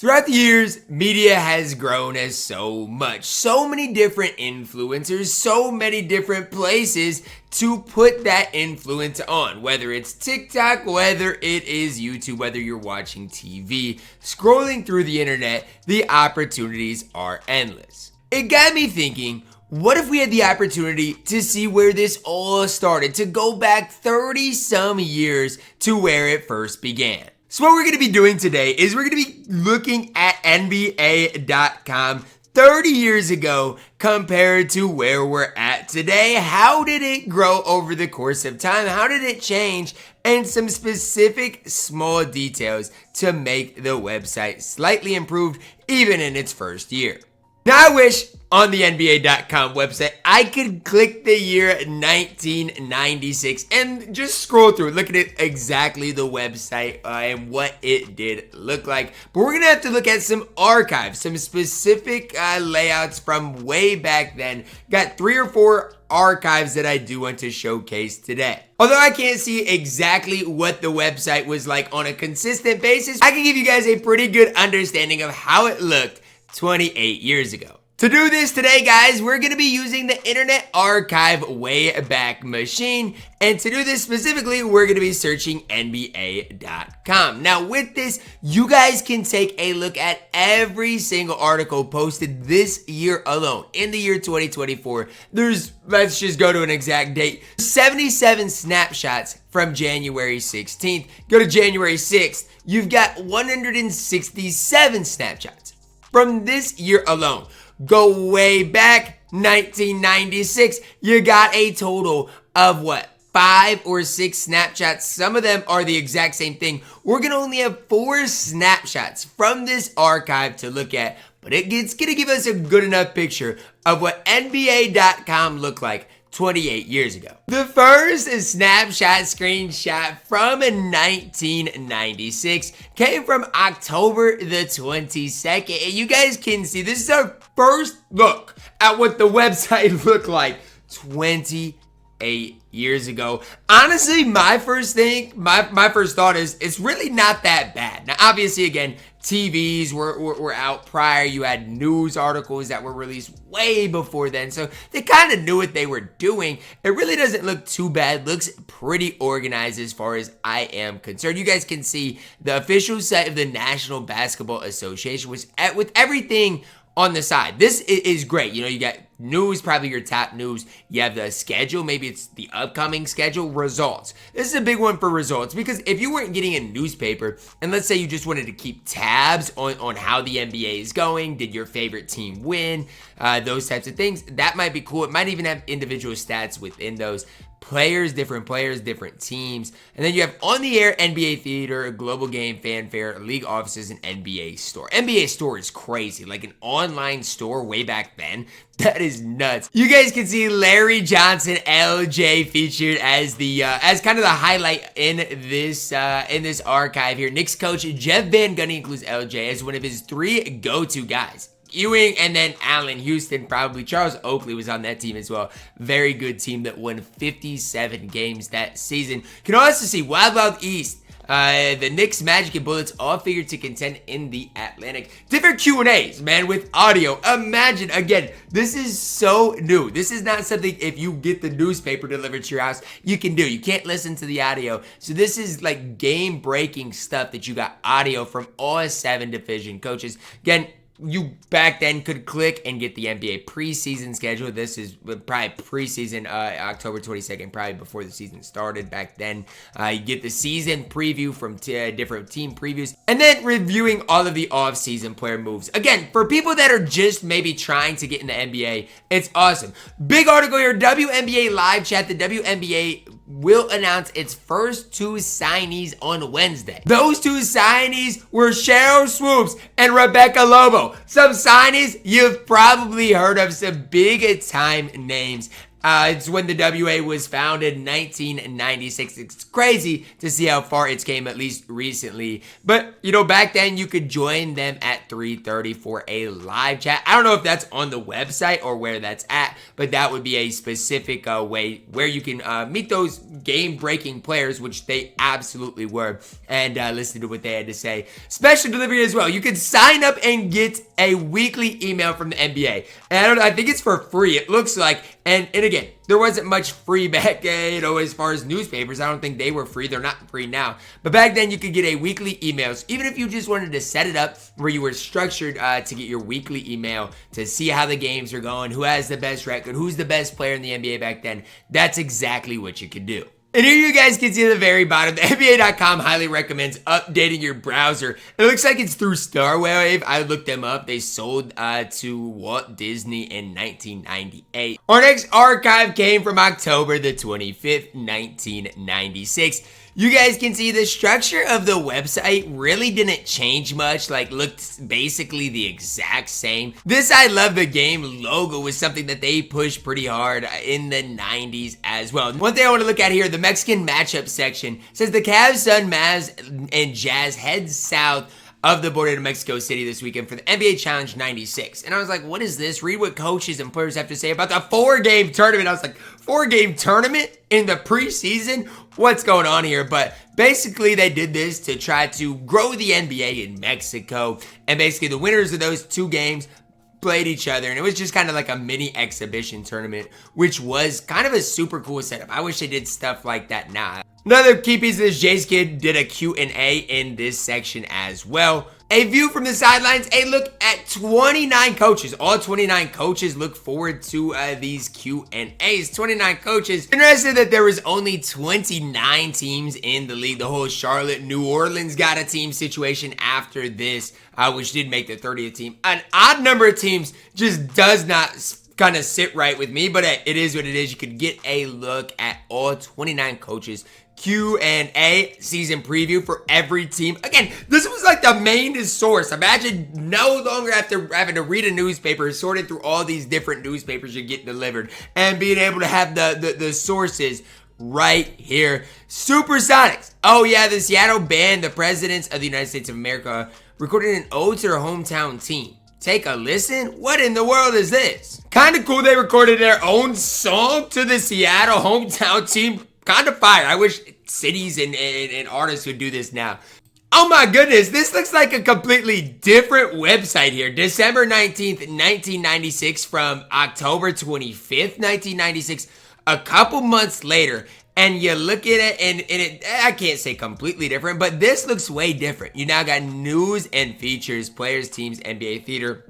Throughout the years, media has grown as so much. So many different influencers, so many different places to put that influence on. Whether it's TikTok, whether it is YouTube, whether you're watching TV, scrolling through the internet, the opportunities are endless. It got me thinking, what if we had the opportunity to see where this all started, to go back 30 some years to where it first began? So what we're going to be doing today is we're going to be looking at NBA.com 30 years ago compared to where we're at today. How did it grow over the course of time? How did it change? And some specific small details to make the website slightly improved even in its first year. Now I wish on the NBA.com website I could click the year 1996 and just scroll through, look at it exactly the website and what it did look like. But we're going to have to look at some archives, some specific layouts from way back then. Got 3 or 4 archives that I do want to showcase today. Although I can't see exactly what the website was like on a consistent basis, I can give you guys a pretty good understanding of how it looked 28 years ago. To do this today, guys, we're going to be using the Internet Archive Wayback Machine. And to do this specifically, we're going to be searching NBA.com. Now, with this, you guys can take a look at every single article posted this year alone. In the year 2024, let's just go to an exact date, 77 snapshots from January 16th. Go to January 6th, you've got 167 snapshots from this year alone. Go way back, 1996, you got a total of 5 or 6 snapshots. Some of them are the exact same thing. We're gonna only have 4 snapshots from this archive to look at, but it's gonna give us a good enough picture of what NBA.com looked like 28 years ago. The first snapshot screenshot from 1996 came from October the 22nd. And you guys can see this is our first look at what the website looked like 28 years ago. Honestly, my first thought is it's really not that bad. Now, obviously, again, TVs were out prior. You had news articles that were released way before then, so they kind of knew what they were doing. It really doesn't look too bad. Looks pretty organized as far as I am concerned. You guys can see the official site of the National Basketball Association was with everything on the side. This is great. You know, you got news, probably your top news. You have the schedule. Maybe it's the upcoming schedule. Results. This is a big one for results because if you weren't getting a newspaper, and let's say you just wanted to keep tabs on how the NBA is going, did your favorite team win, those types of things, that might be cool. It might even have individual stats within those. Players, different teams. And then you have on the air, NBA Theater, Global Game, Fanfare, League Offices, and NBA Store. NBA Store is crazy. Like an online store way back then. That is nuts. You guys can see Larry Johnson, LJ featured as as kind of the highlight in this archive here. Knicks coach Jeff Van Gundy includes LJ as one of his 3 go-to guys. Ewing and then Allen Houston, probably Charles Oakley was on that team as well. Very good team that won 57 games that season. You can also see Wild Wild East. The Knicks, Magic, and Bullets all figured to contend in the Atlantic. Different Q&As, man, with audio. Imagine, again, this is so new. This is not something if you get the newspaper delivered to your house, you can do. You can't listen to the audio. So this is like game-breaking stuff that you got audio from all 7 division coaches. Again, you back then could click and get the NBA preseason schedule. This is probably preseason, October 22nd, probably before the season started back then. You get the season preview from different team previews, and then reviewing all of the off-season player moves. Again, for people that are just maybe trying to get in the NBA, it's awesome. Big article here, WNBA live chat. The WNBA will announce its first 2 signees on Wednesday. Those 2 signees were Cheryl Swoops and Rebecca Lobo. Some signees you've probably heard of, some big time names It's when the WA was founded in 1996. It's crazy to see how far it's came, at least recently. But, you know, back then you could join them at 3:30 for a live chat. I don't know if that's on the website or where that's at, but that would be a specific way where you can meet those game-breaking players, which they absolutely were, and listen to what they had to say. Special delivery as well. You could sign up and get a weekly email from the NBA. And I think it's for free, it looks like. And again, there wasn't much free back, as far as newspapers. I don't think they were free. They're not free now. But back then, you could get a weekly email. So even if you just wanted to set it up where you were structured to get your weekly email to see how the games are going, who has the best record, who's the best player in the NBA back then, that's exactly what you could do. And here you guys can see at the very bottom, the NBA.com highly recommends updating your browser. It looks like it's through Starwave. I looked them up. They sold to Walt Disney in 1998. Our next archive came from October the 25th, 1996. You guys can see the structure of the website really didn't change much, like looked basically the exact same. This I Love the Game logo was something that they pushed pretty hard in the 90s as well. One thing I want to look at here, the Mexican matchup section says the Cavs, Sun, Mavs, and Jazz head south of the border to Mexico City this weekend for the NBA Challenge 96. And I was like, what is this? Read what coaches and players have to say about the 4-game tournament. I was like, 4-game tournament in the preseason? What's going on here? But basically they did this to try to grow the NBA in Mexico. And basically the winners of those 2 games played each other, and it was just kind of like a mini exhibition tournament, which was kind of a super cool setup. I wish they did stuff like that now. Another key piece of this, Jace Kid did a Q&A in this section as well. A view from the sidelines, a look at 29 coaches. All 29 coaches look forward to these Q&As. 29 coaches. Interested that there was only 29 teams in the league. The whole Charlotte, New Orleans got a team situation after this, which did make the 30th team. An odd number of teams just does not kind of sit right with me, but it is what it is. You could get a look at all 29 coaches. Q&A season preview for every team. Again, this was like the main source. Imagine no longer after having to read a newspaper, sorting through all these different newspapers you get delivered, and being able to have the sources right here. Supersonics. Oh yeah, the Seattle band, the presidents of the United States of America, recorded an ode to their hometown team. Take a listen. What in the world is this? Kind of cool they recorded their own song to the Seattle hometown team. Kind of fire. I wish cities and artists would do this now. Oh my goodness, this looks like a completely different website here. December 19th, 1996 from October 25th, 1996. A couple months later, and you look at it, and it, I can't say completely different, but this looks way different. You now got news and features, players, teams, NBA theater.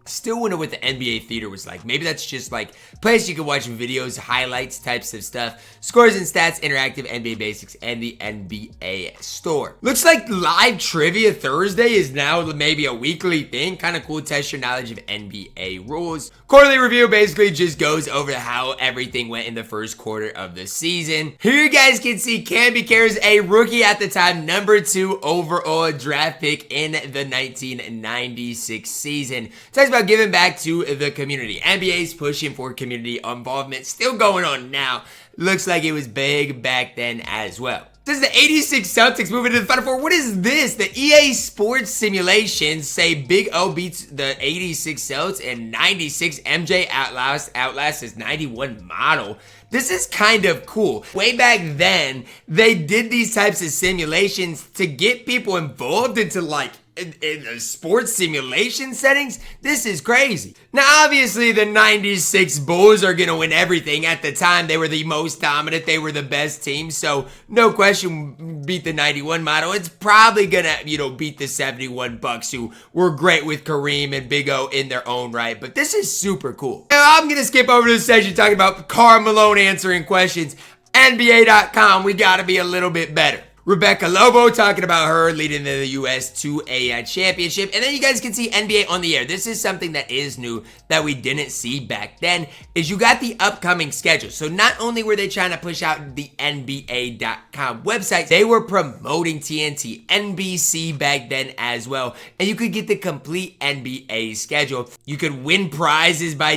Still wonder what the NBA theater was like. Maybe that's just like a place you can watch videos, highlights, types of stuff, scores and stats, interactive NBA basics, and the NBA store. Looks like live trivia Thursday is now maybe a weekly thing. Kind of cool. Test your knowledge of NBA rules. Quarterly review basically just goes over how everything went in the first quarter of the season. Here you guys can see Camby Cares, a rookie at the time, number 2 overall draft pick in the 1996 season. Talks about giving back to the community. NBA's pushing for community involvement. Still going on now. Looks like it was big back then as well. Does the 86 Celtics move into the Final Four? What is this? The EA Sports simulations say Big O beats the 86 Celtics and 96 MJ outlasts his 91 model. This is kind of cool. Way back then, they did these types of simulations to get people involved into like in the sports simulation settings. This is crazy. Now, obviously, the 96 Bulls are going to win everything. At the time, they were the most dominant. They were the best team. So, no question, beat the 91 model. It's probably going to, beat the 71 Bucks, who were great with Kareem and Big O in their own right. But this is super cool. Now, I'm going to skip over to the section talking about Karl Malone answering questions. NBA.com, we got to be a little bit better. Rebecca Lobo talking about her leading the U.S. to a championship. And then you guys can see NBA on the air. This is something that is new that we didn't see back then, is you got the upcoming schedule. So not only were they trying to push out the NBA.com website, they were promoting TNT, NBC back then as well. And you could get the complete NBA schedule. You could win prizes by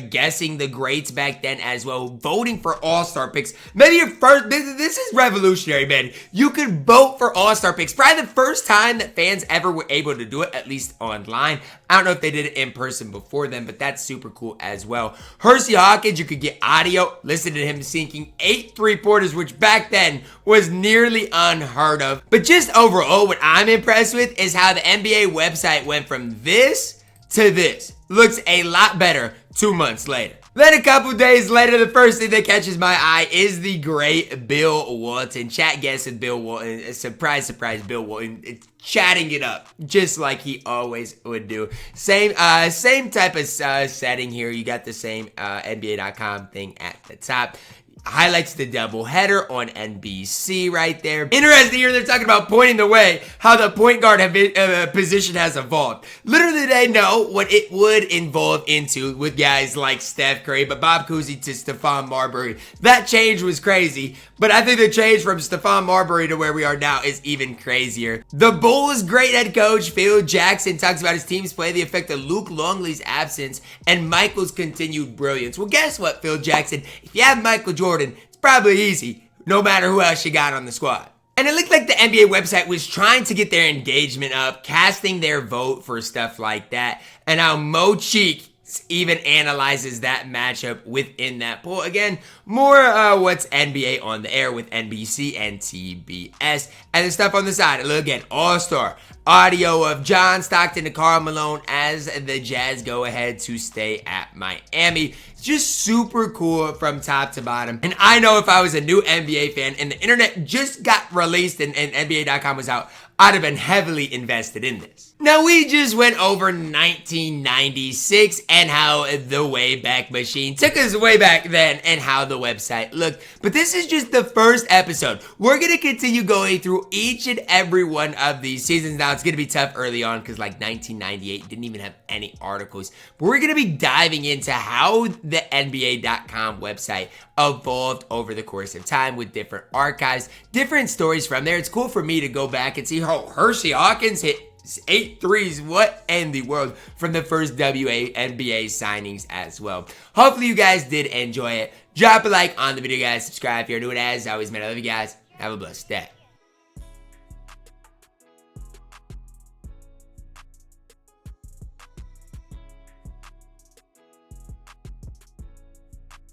guessing the greats back then as well, voting for all-star picks. Maybe your first, this is revolutionary, man. You could vote for all-star picks. Probably the first time that fans ever were able to do it, at least online. I don't know if they did it in person before then, but that's super cool as well. Hersey Hawkins, you could get audio, listen to him sinking 8 3-pointers, which back then was nearly unheard of. But just overall, what I'm impressed with is how the NBA website went from this to this. Looks a lot better 2 months later. Then a couple days later, the first thing that catches my eye is the great Bill Walton. Chat guess with Bill Walton. Surprise, surprise, Bill Walton. It's chatting it up, just like he always would do. Same type of setting here. You got the same NBA.com thing at the top. Highlights the doubleheader on NBC right there. Interesting here, they're talking about pointing the way, how the point guard position has evolved. Little did they know what it would evolve into with guys like Steph Curry, but Bob Cousy to Stephon Marbury. That change was crazy, but I think the change from Stephon Marbury to where we are now is even crazier. The Bulls' great head coach, Phil Jackson, talks about his team's play, the effect of Luke Longley's absence, and Michael's continued brilliance. Well, guess what, Phil Jackson? If you have Michael Jordan, it's probably easy, no matter who else you got on the squad. And it looked like the NBA website was trying to get their engagement up, casting their vote for stuff like that, and how Mo Cheek even analyzes that matchup within that poll. Again, more what's NBA on the air with NBC and TBS. And the stuff on the side, look at All-Star. Audio of John Stockton to Karl Malone as the Jazz go ahead to stay at Miami. Just super cool from top to bottom. And I know if I was a new NBA fan and the internet just got released and NBA.com was out, I'd have been heavily invested in this. Now, we just went over 1996 and how the Wayback Machine took us way back then and how the website looked. But this is just the first episode. We're going to continue going through each and every one of these seasons. Now, it's going to be tough early on because like 1998 didn't even have any articles. But we're going to be diving into how the NBA.com website evolved over the course of time with different archives, different stories from there. It's cool for me to go back and see how Hersey Hawkins hit 8 threes, what in the world, from the first WNBA signings as well. Hopefully you guys did enjoy it. Drop a like on the video, guys. Subscribe if you're new, and as always, man, I love you guys. Have a blessed day.